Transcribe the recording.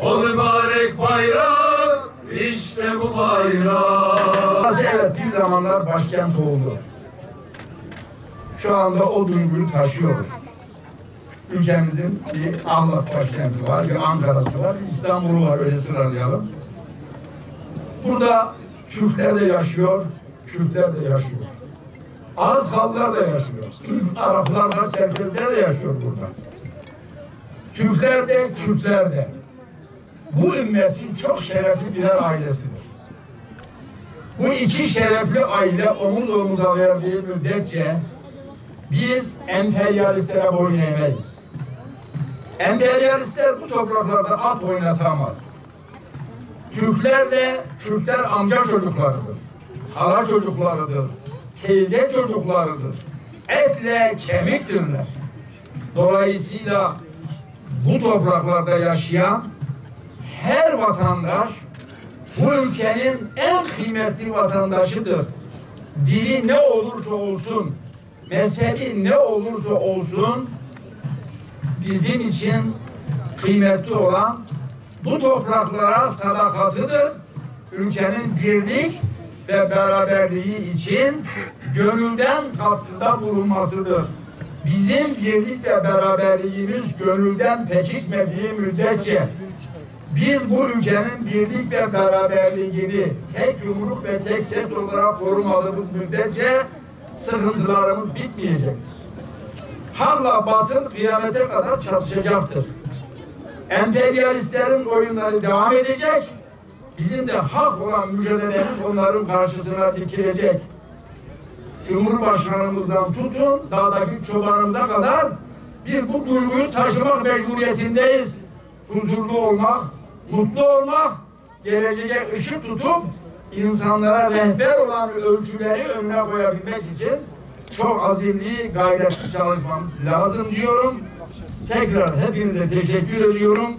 O mübarek bayrak, işte bu bayrak. Evet, bir zamanlar başkent oldu. Şu anda o duyguyu taşıyoruz. Ülkemizin bir Ahlat başkenti var, bir Ankara'sı var, bir İstanbul'u var, öyle sıralayalım. Burada Türkler de yaşıyor, Kürtler de yaşıyor. Azhallar da yaşıyor. Araplar da, Çerkezler de yaşıyor burada. Türkler de, Kürtler de. Bu ümmetin çok şerefli birer ailesidir. Bu iki şerefli aile omuz omuza verdiği müddetçe biz emperyalistlere boyun eğmeyiz. Emperyalistler bu topraklarda at oynatamaz. Türkler de, Kürtler amca çocuklarıdır, hala çocuklarıdır, teyze çocuklarıdır, etle kemiktirler. Dolayısıyla bu topraklarda yaşayan her vatandaş bu ülkenin en kıymetli vatandaşıdır. Dili ne olursa olsun, mezhebi ne olursa olsun bizim için kıymetli olan bu topraklara sadakatıdır. Ülkenin birlik ve beraberliği için gönülden katkıda bulunmasıdır. Bizim birlik ve beraberliğimiz gönülden pekişmediği müddetçe biz bu ülkenin birlik ve beraberliğini tek yumruk ve tek set olarak korumadığımız müddetçe sıkıntılarımız bitmeyecektir. Hakla batıl kıyamete kadar çatışacaktır. Emperyalistlerin oyunları devam edecek. Bizim de hak olan mücadelemiz onların karşısına dikilecek. Cumhurbaşkanımızdan tutun, dağdaki çobanımıza kadar biz bu duyguyu taşımak mecburiyetindeyiz. Huzurlu olmak, mutlu olmak, geleceğe ışık tutup insanlara rehber olan ölçüleri önüne koyabilmek için çok azimli, gayretli çalışmamız lazım diyorum. Tekrar hepinize teşekkür ediyorum.